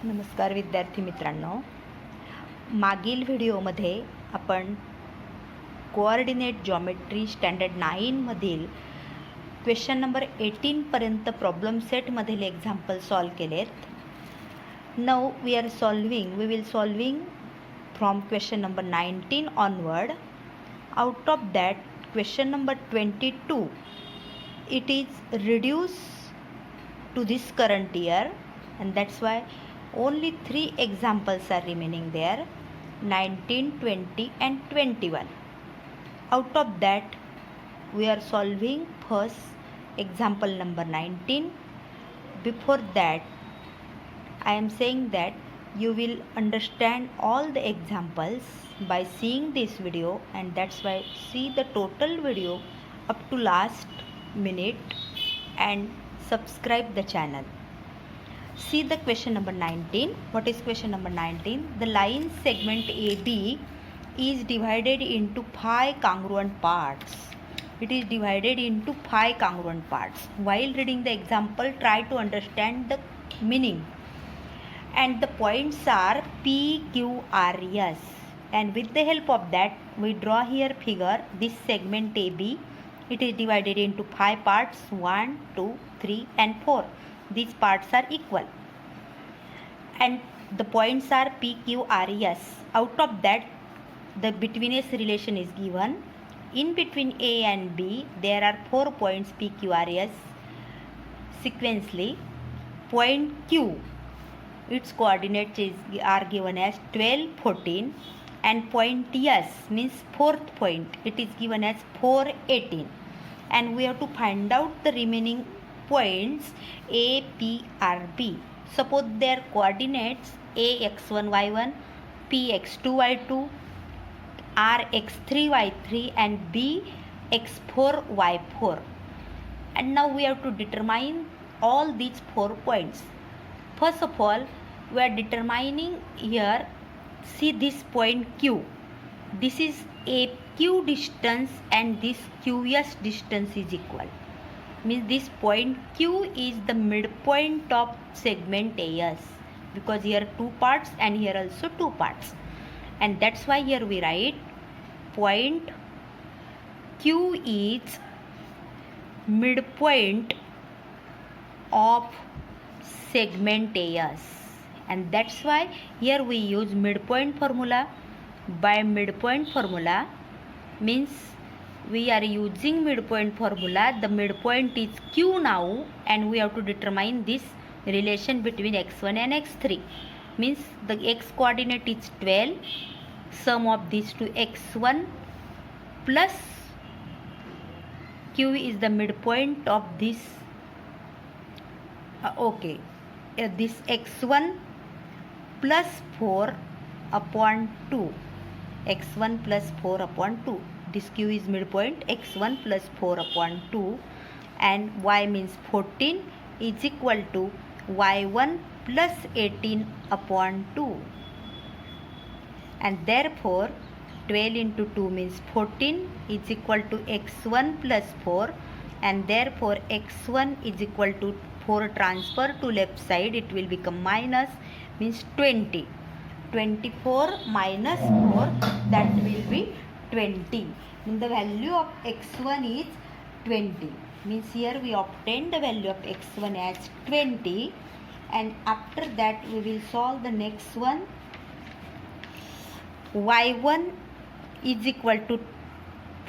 नमस्कार विद्यार्थी मित्रांनो, मागील व्हिडिओमध्ये आपण कोऑर्डिनेट जॉमेट्री स्टँडर्ड 9 मधील क्वेश्चन नंबर 18 पर्यंत प्रॉब्लेम सेटमधील एक्झाम्पल सॉल्व केलेत. Now we will solving from question number 19 onward. Out of that, question number 22, it is reduced to this current year, and that's why only 3 examples are remaining there: 19, 20 and 21. Out of that, we are solving first example number 19. Before that, I am saying that you will understand all the examples by seeing this video, and that's why see the total video up to last minute and subscribe the channel. See the question number 19. What is question number 19? The line segment AB is divided into 5 congruent parts. It is divided into 5 congruent parts. While reading the example, try to understand the meaning. And the points are P, Q, R, S. And with the help of that, we draw here figure this segment AB. It is divided into 5 parts: 1, 2, 3 and 4. These parts are equal. And the points are P, Q, R, S. Out of that, the betweenness relation is given. In between A and B, there are 4 points P, Q, R, S. Sequentially, point Q, its coordinates are given as 12, 14, and point S means 4th point, it is given as 4, 18. And we have to find out the remaining points A, P, R, B. Suppose their coordinates A x1, y1, P x2, y2, R x3, y3 and B x4, y4. And now we have to determine all these 4 points. First of all, we are determining here, see this point Q. This is a Q distance and this QS distance is equal. Means this point Q is the midpoint of segment AS, because here 2 parts and here also 2 parts. And that's why here we write point Q is midpoint of segment AS, and that's why here we use midpoint formula. By midpoint formula means we are using midpoint formula. The midpoint is Q now, and we have to determine this relation between x1 and x3. Means the x coordinate is 12, sum of these two x1 plus Q is the midpoint of this this x1 plus 4 upon 2, x1 plus 4 upon 2. This Q is midpoint, x1 plus 4 upon 2, and y means 14 is equal to y1 plus 18 upon 2. And therefore 12 into 2 means 14 is equal to x1 plus 4, and therefore x1 is equal to 4 transfer to left side, it will become minus, means 20. 24 minus 4, that will be 20. And the value of x1 is 20. Means here we obtain the value of x1 as 20, and after that we will solve the next one. y1 is equal to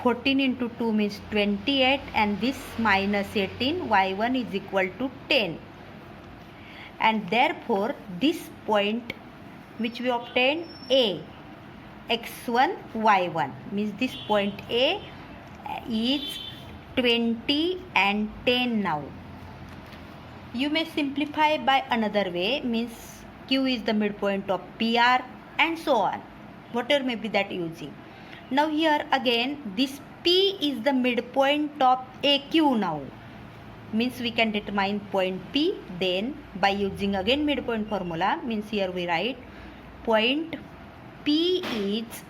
14 into 2 means 28, and this minus 18, y1 is equal to 10. And therefore this point which we obtained A, x1, y1, means this point A is 20 and 10 now. You may simplify by another way, means Q is the midpoint of PR and so on, whatever may be that using. Now here again this P is the midpoint of AQ now, means we can determine point P. Then by using again midpoint formula, means here we write point P is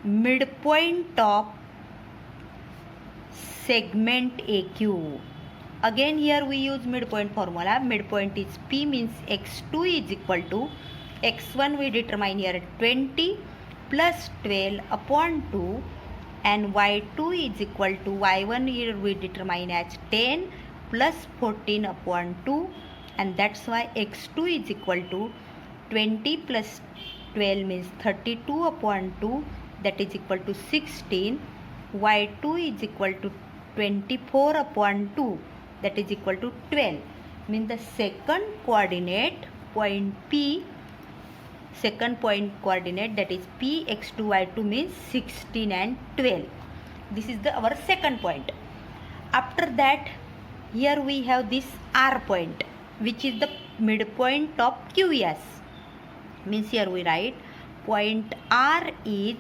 midpoint of segment AQ. Again here we use midpoint formula. Midpoint is P, means x2 is equal to x1 we determine here 20 plus 12 upon 2, and y2 is equal to y1 here we determine as 10 plus 14 upon 2, and that's why x2 is equal to 20 plus 12 means 32 upon 2, that is equal to 16. y2 is equal to 24 upon 2, that is equal to 12. Means the second coordinate point P, second point coordinate, that is P x2 y2 means 16 and 12. This is our second point. After that, here we have this R point, which is the midpoint of QS. Means here we write point R is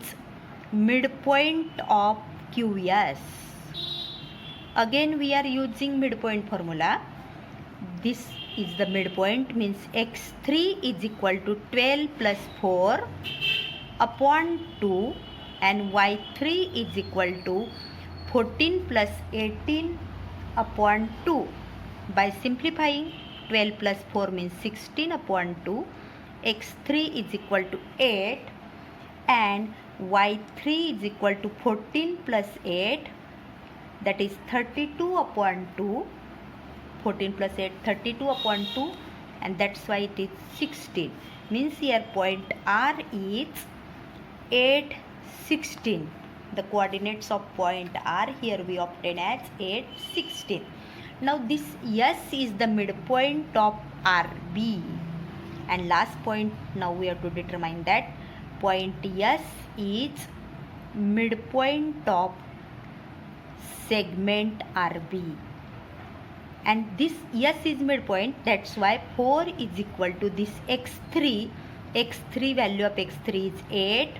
midpoint of QS. Again we are using midpoint formula. This is the midpoint, means x3 is equal to 12 plus 4 upon 2, and y3 is equal to 14 plus 18 upon 2. By simplifying, 12 plus 4 means 16 upon 2, x3 is equal to 8, and y3 is equal to 14 plus 8, that is 32 upon 2. 14 plus 8, 32 upon 2, and that's why it is 16. Means here point R is 8, 16. The coordinates of point R here we obtain as 8, 16. Now this S is the midpoint of RB. And last point, now we have to determine that point S is midpoint of segment RB. And this S is midpoint, that's why 4 is equal to this x3. x3 value of x3 is 8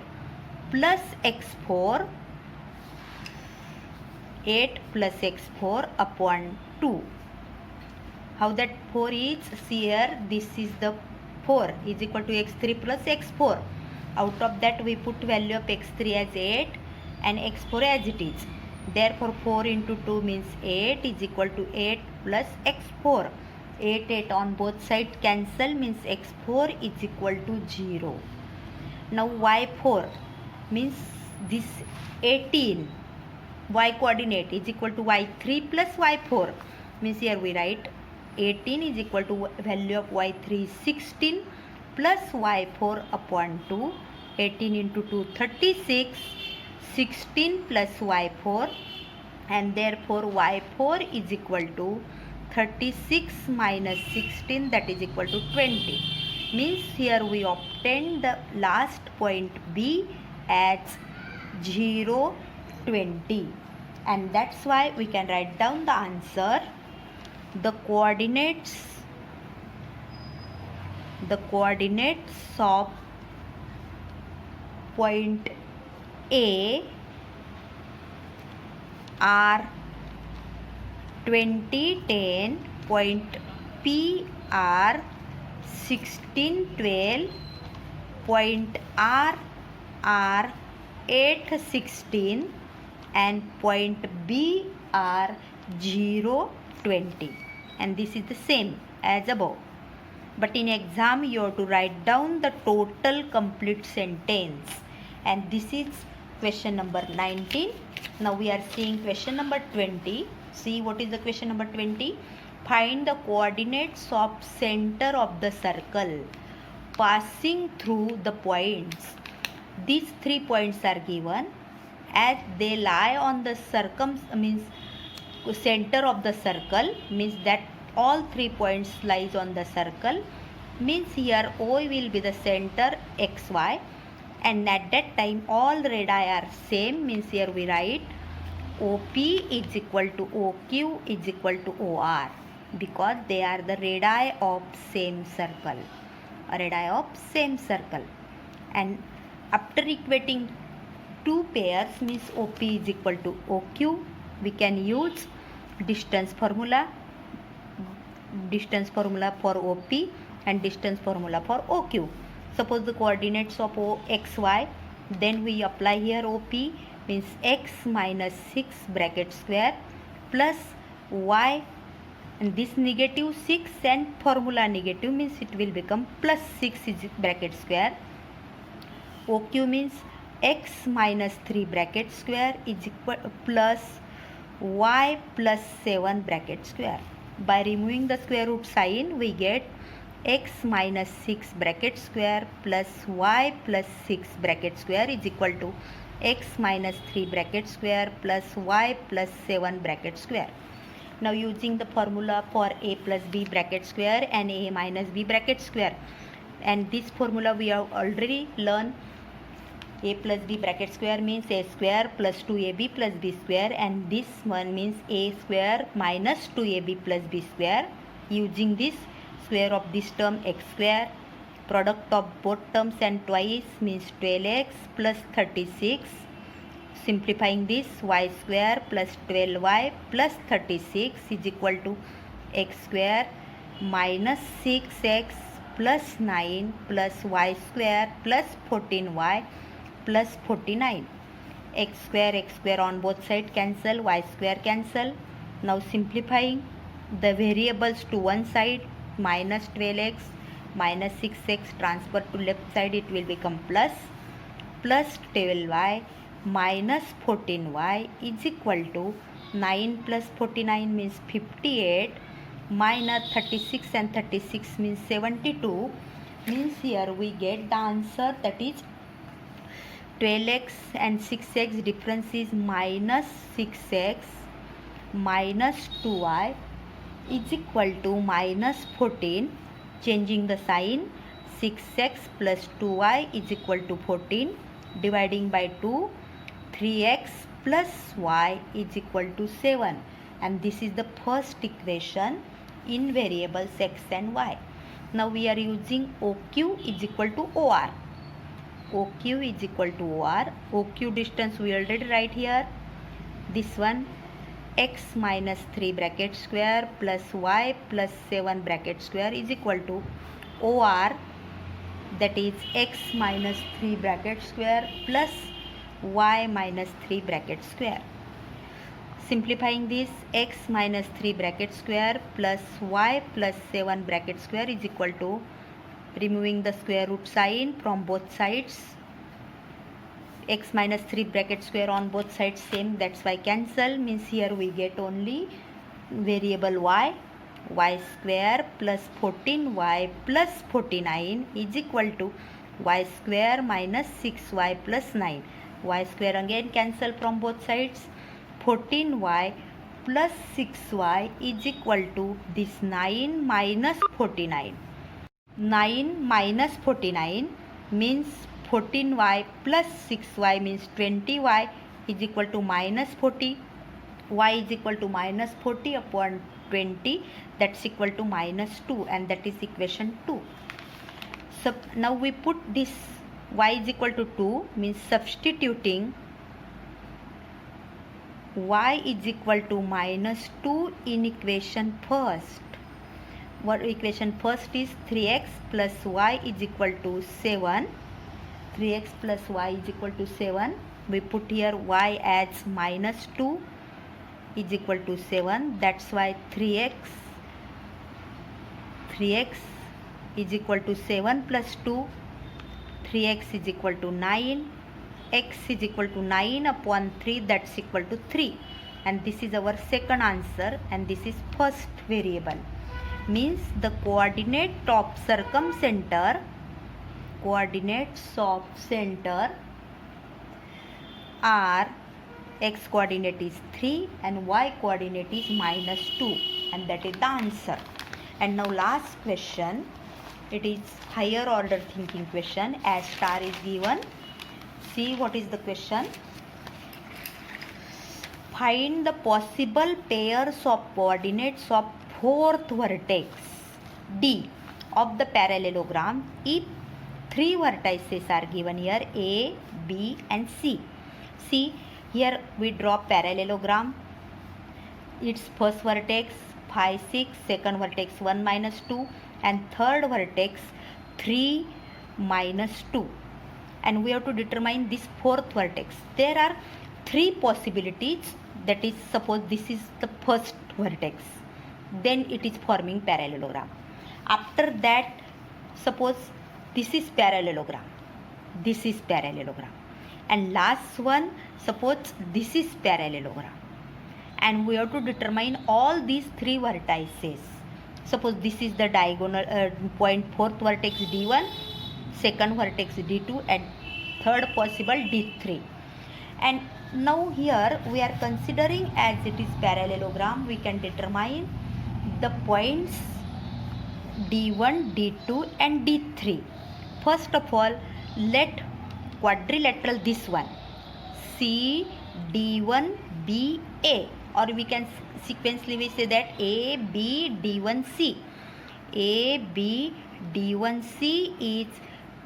plus x4, 8 plus x4 upon 2. How that 4 is? See here, this is the 4 is equal to x3 plus x4. Out of that we put value of x3 as 8 and x4 as it is. Therefore 4 into 2 means 8 is equal to 8 plus x4. 8 on both sides cancel, means x4 is equal to 0. Now y4 means this 18, y coordinate is equal to y3 plus y4. Means here we write 18 is equal to value of y3 is 16 plus y4 upon 2. 18 into 2 36, 16 plus y4, and therefore y4 is equal to 36 minus 16, that is equal to 20. Means here we obtain the last point B as 0, 20, and that's why we can write down the answer. The coordinates of point A are 20, 10, point P are 16, 12, point R are 8, 16, and point B are 0, 20. And this is the same as above. But in exam you have to write down the total complete sentence. And this is question number 19. Now we are seeing question number 20. See what is the question number 20. Find the coordinates of center of the circle passing through the points. These 3 points are given as they lie on the center of the circle, means that all 3 points lies on the circle. Means here O will be the center xy, and at that time all radii are same. Means here we write OP is equal to OQ is equal to OR, because they are the radii of same circle, and after equating 2 pairs, means OP is equal to OQ, we can use distance formula for OP and distance formula for OQ. Suppose the coordinates of xy, then we apply here OP, means x minus 6 bracket square plus y and this negative 6 and formula negative means it will become plus 6 is bracket square. OQ means x minus 3 bracket square is equal plus y plus 7 bracket square. By removing the square root sign, we get x minus 6 bracket square plus y plus 6 bracket square is equal to x minus 3 bracket square plus y plus 7 bracket square. Now using the formula for a plus b bracket square and a minus b bracket square, and this formula we have already learned. A plus b bracket square means a square plus 2ab plus b square, and this one means a square minus 2ab plus b square. Using this, square of this term x square, product of both terms and twice means 12x plus 36. Simplifying this, y square plus 12y plus 36 is equal to x square minus 6x plus 9 plus y square plus 14y plus 49. X square on both sides cancel, y square cancel. Now simplifying the variables to one side, minus 12x minus 6x transfer to left side, it will become plus 12y minus 14y is equal to 9 plus 49 means 58 minus 36 and 36 means 72, means here we get the answer, that is 12x and 6x difference is minus 6x minus 2y is equal to minus 14. Changing the sign, 6x plus 2y is equal to 14. Dividing by 2, 3x plus y is equal to 7. And this is the first equation in variables x and y. Now we are using OQ is equal to OR. OQ is equal to OR. OQ distance we already write here. This one, x minus 3 bracket square plus y plus 7 bracket square is equal to OR, that is x minus 3 bracket square plus y minus 3 bracket square. Simplifying this, x minus 3 bracket square plus y plus 7 bracket square is equal to, removing the square root sign from both sides, x minus 3 bracket square on both sides same, that's why cancel, means here we get only variable y square plus 14y plus 49 is equal to y square minus 6y plus 9. Y square again cancel from both sides, 14y plus 6y is equal to this 9 minus 49. 9 minus 49 means 14y plus 6y means 20y is equal to minus 40. Y is equal to minus 40 upon 20, that's equal to minus 2, and that is equation 2. So now we put this y is equal to 2 means substituting y is equal to minus 2 in equation first. What equation first is 3x plus y is equal to 7. 3x plus y is equal to 7. We put here y as minus 2 is equal to 7. That's why 3x is equal to 7 plus 2. 3x is equal to 9. X is equal to 9 upon 3, that's equal to 3. And this is our second answer, and this is first variable. Means the coordinates of center are x coordinate is 3 and y coordinate is minus 2, and that is the answer. And now last question, it is higher order thinking question, as star is given. See what is the question. Find the possible pairs of coordinates of fourth vertex D of the parallelogram if three vertices are given here, A, B and C. See, here we draw parallelogram. Its first vertex 5, 6, second vertex 1 minus 2 and third vertex 3 minus 2. And we have to determine this fourth vertex. There are three possibilities, that is, suppose this is the first vertex. then it is forming parallelogram. After that, suppose this is parallelogram, this is parallelogram, and last one, suppose this is parallelogram, and we have to determine all these three vertices. Suppose this is the diagonal point, fourth vertex D1, second vertex D2, and third possible D3. And now here we are considering as it is parallelogram, we can determine the points D1, D2 and D3. First of all, let quadrilateral this one C D1 B A, or we can sequentially we say that A B D1 C. A B D1 C is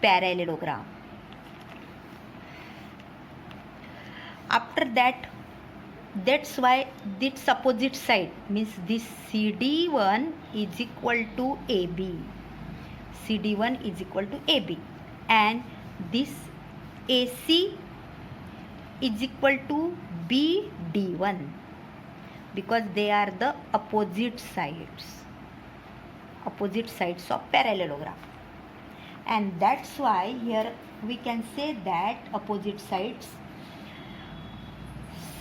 parallelogram. After that, that's why this opposite side means this CD1 is equal to AB. CD1 is equal to AB, and this AC is equal to BD1, because they are the opposite sides of parallelogram. And that's why here we can say that opposite sides.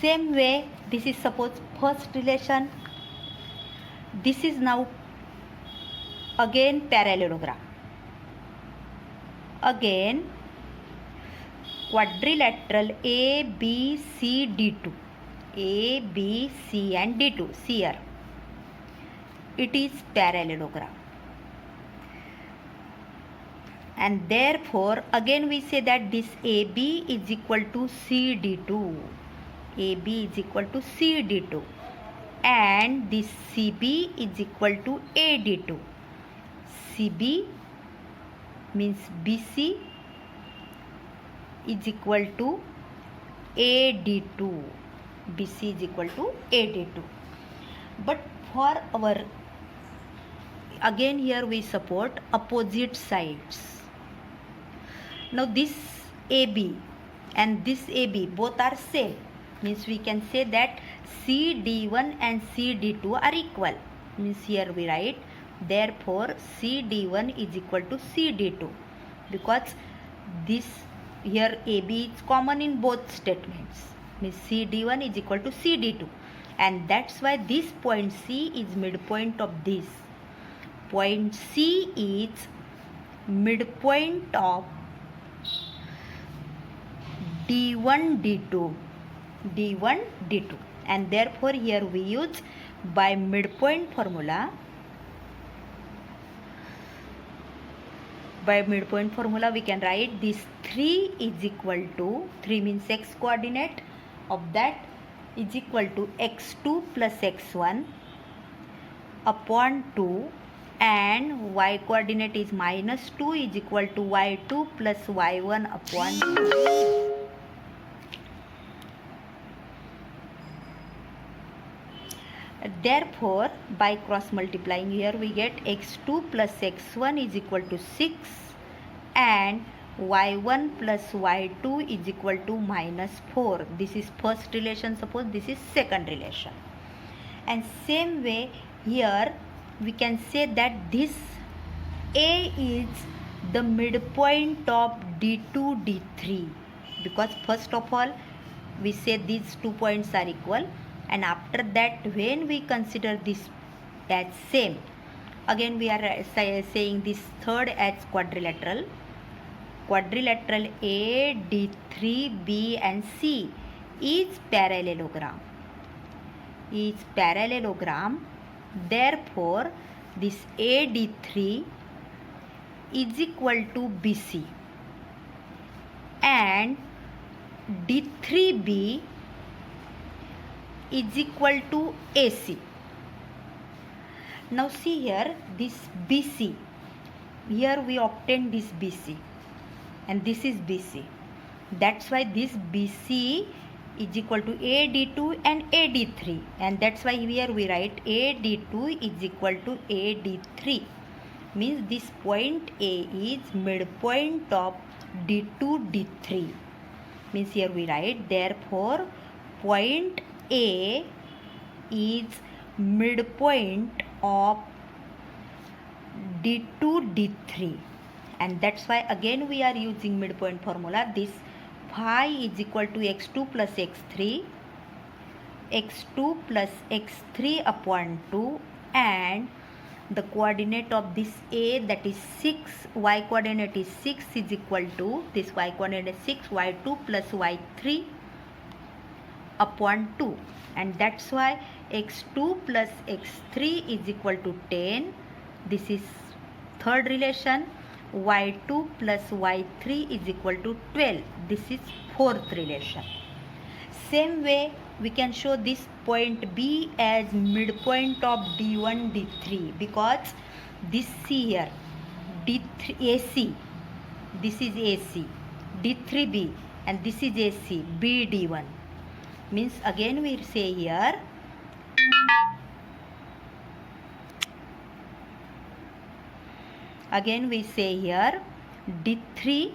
Same way, this is suppose first relation, this is now again parallelogram. Again quadrilateral A B C D2, A B C and D2, see here, it is parallelogram. And therefore again we say that this AB is equal to CD2, AB is equal to CD2, and this CB is equal to AD2. CB means BC is equal to AD2. BC is equal to AD2. But for our, again here we support opposite sides. Now this AB and this AB both are same, means we can say that CD1 and CD2 are equal, means here we write therefore CD1 is equal to CD2, because this here AB is common in both statements, means CD1 is equal to CD2, and that's why this point C is midpoint of this. Point C is midpoint of D1 D2, and therefore here we use by midpoint formula. By midpoint formula we can write this 3 is equal to, 3 means x coordinate of that is equal to x2 plus x1 upon 2, and y coordinate is minus 2 is equal to y2 plus y1 upon 2. Therefore, by cross multiplying here we get x2 plus x1 is equal to 6, and y1 plus y2 is equal to minus 4. This is first relation, suppose this is second relation. And same way here we can say that this A is the midpoint of D2 D3, because first of all we say these 2 points are equal, and after that when we consider this as same, again we are saying this third as quadrilateral A, D3, B and C is parallelogram. Therefore this AD3 is equal to BC, and D3B is equal to AC. Now see here, this BC, here we obtain this BC and this is BC. That's why this BC is equal to AD2 and AD3, and that's why here we write AD2 is equal to AD3, means this point A is midpoint of D2 D3, means here we write point A is midpoint of d2 d3, and that's why again we are using midpoint formula. This phi is equal to x2 plus x3, x2 plus x3 upon 2, and the coordinate of this a, that is 6, y coordinate is 6, is equal to this y coordinate is 6, y2 plus y3 upon 2, and that's why x2 plus x3 is equal to 10. This is third relation. Y2 plus y3 is equal to 12. This is fourth relation. Same way we can show this point B as midpoint of D1 D3, because this C here D3 AC, this is AC, D3B, and this is AC B D1, means again we say here D3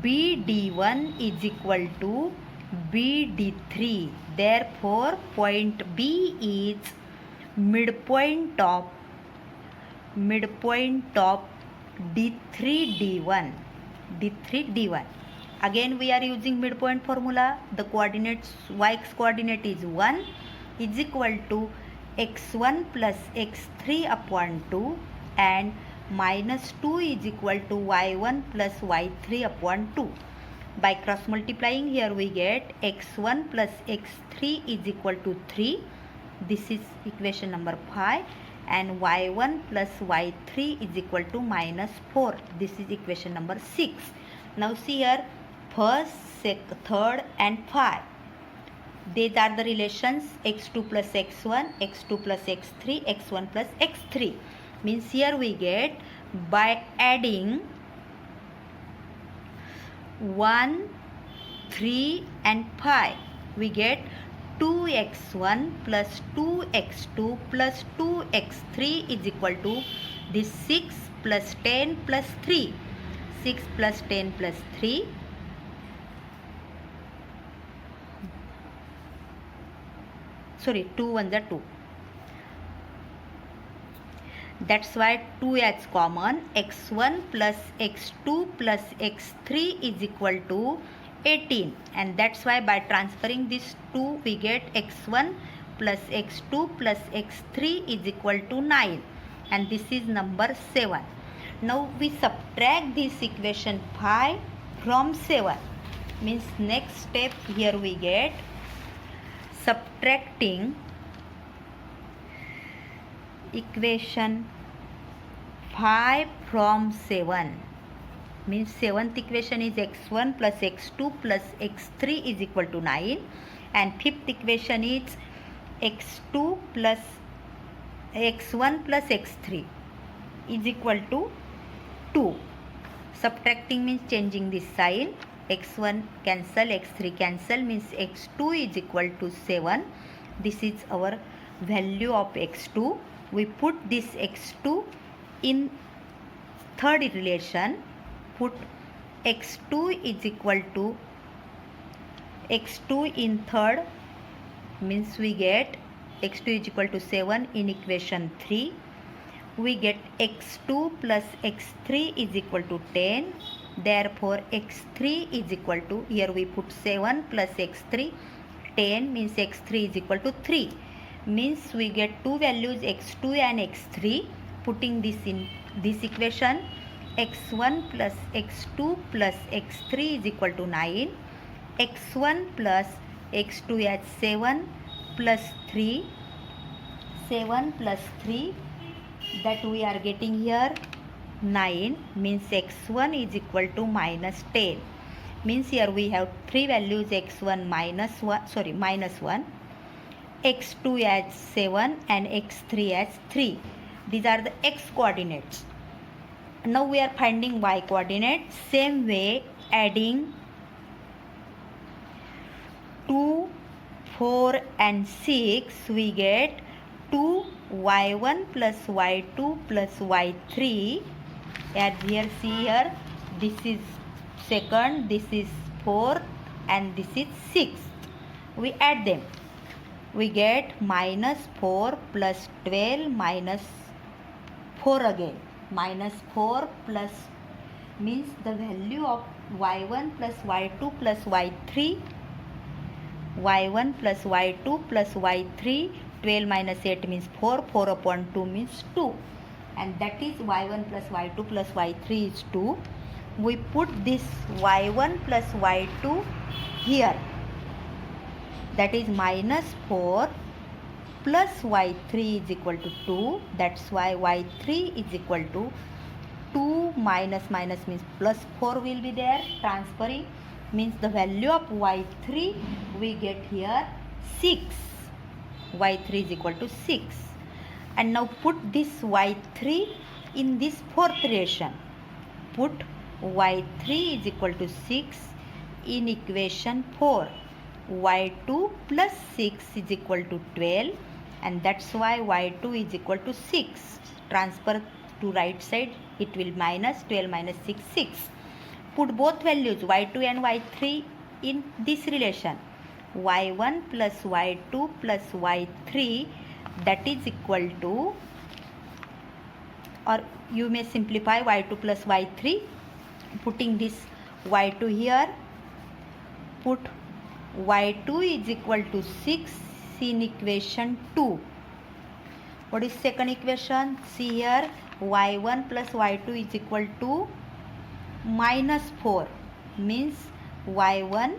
BD1 is equal to BD3. Therefore, point B is midpoint of D3 D1. Again we are using midpoint formula. The coordinates, y coordinate is 1, is equal to x1 plus x3 upon 2, and minus 2 is equal to y1 plus y3 upon 2. By cross multiplying, here we get x1 plus x3 is equal to 3. This is equation number 5. And y1 plus y3 is equal to minus 4. This is equation number 6. Now see here, first, third and 5. These are the relations x2 plus x1, x2 plus x3, x1 plus x3. Means here we get, by adding 1, 3 and 5, we get 2x1 plus 2x2 plus 2x3 is equal to this 6 plus 10 plus 3. 6 plus 10 plus 3. Sorry, 2 1s are 2. That's why 2 is common. x1 plus x2 plus x3 is equal to 18. And that's why by transferring this 2, we get x1 plus x2 plus x3 is equal to 9. And this is number 7. Now we subtract this equation 5 from 7. Means next step, here we get subtracting equation 5 from 7. Means 7th equation is x1 plus x2 plus x3 is equal to 9, and 5th equation is x2 plus x1 plus x3 is equal to 2. Subtracting means changing this sign. x1 cancel, x3 cancel, means x2 is equal to 7. This is our value of x2. We put this x2 in third relation. Put x2 is equal to x2 in third, means we get x2 is equal to 7 in equation 3. We get x2 plus x3 is equal to 10. Therefore x3 is equal to, here we put 7 plus x3, 10, means x3 is equal to 3. Means we get two values, x2 and x3. Putting this in this equation, x1 plus x2 plus x3 is equal to 9. x1 plus x2 as 7 plus 3. 7 plus 3, that we are getting here 9, means x1 is equal to minus 10. Means here we have three values, x1 minus 1, x2 as 7 and x3 as 3. These are the x coordinates. Now we are finding y coordinates. Same way, adding 2, 4 and 6, we get 2y1 plus y2 plus y3. As here, see here, this is second, this is fourth, and this is sixth. We add them. we get minus 4 plus 12 minus 4 again. Minus 4 plus means the value of y1 plus y2 plus y3. y1 plus y2 plus y3. 12 minus 8 means 4. 4 upon 2 means 2. And that is y1 plus y2 plus y3 is 2. We put this y1 plus y2 here. That is minus 4 plus y3 is equal to 2. That's why y3 is equal to 2 minus minus means plus 4 will be there. Transferring means the value of y3 we get here 6. y3 is equal to 6. And now put this y3 in this fourth relation. Put y3 is equal to 6 in equation 4. y2 plus 6 is equal to 12, and that's why y2 is equal to 6. Transfer to right side, it will minus 12 minus 6, 6. Put both values y2 and y3 in this relation. y1 plus y2 plus y3, that is equal to, or you may simplify y2 plus y3, putting this y2 here. Put y2 is equal to 6 in equation 2. What is second equation? See here, y1 plus y2 is equal to minus 4, means y1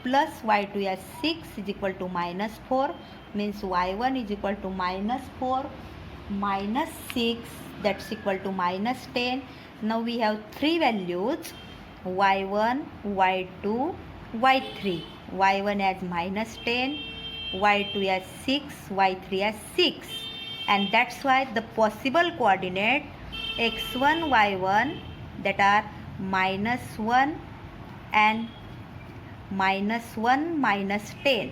plus y2 as 6 is equal to minus 4, means y1 is equal to minus 4 minus 6, that's equal to minus 10. Now we have three values, y1, y2, y3. y1 as minus 10, y2 as 6, y3 as 6. And that's why the possible coordinate x1, y1, that are minus 1 and minus 1 minus 10.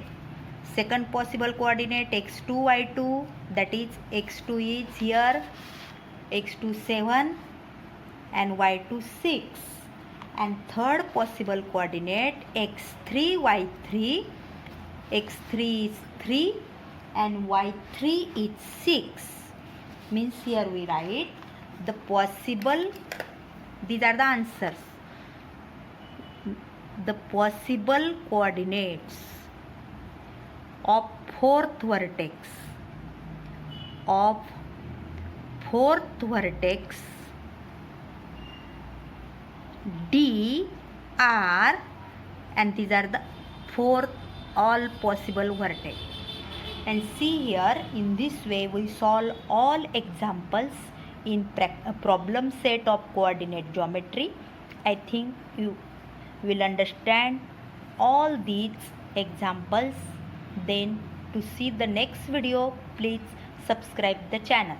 Second possible coordinate x2, y2, that is x2 is here, x2 7 and y2 6. And third possible coordinate x3, y3, x3 is 3 and y3 is 6. Means here we write the possible, these are the answers, the possible coordinates of fourth vertex D are, and these are the fourth all possible vertex. And see here, in this way we solve all examples in problem set of coordinate geometry. I think you will understand all these examples. Then to see the next video, please subscribe the channel.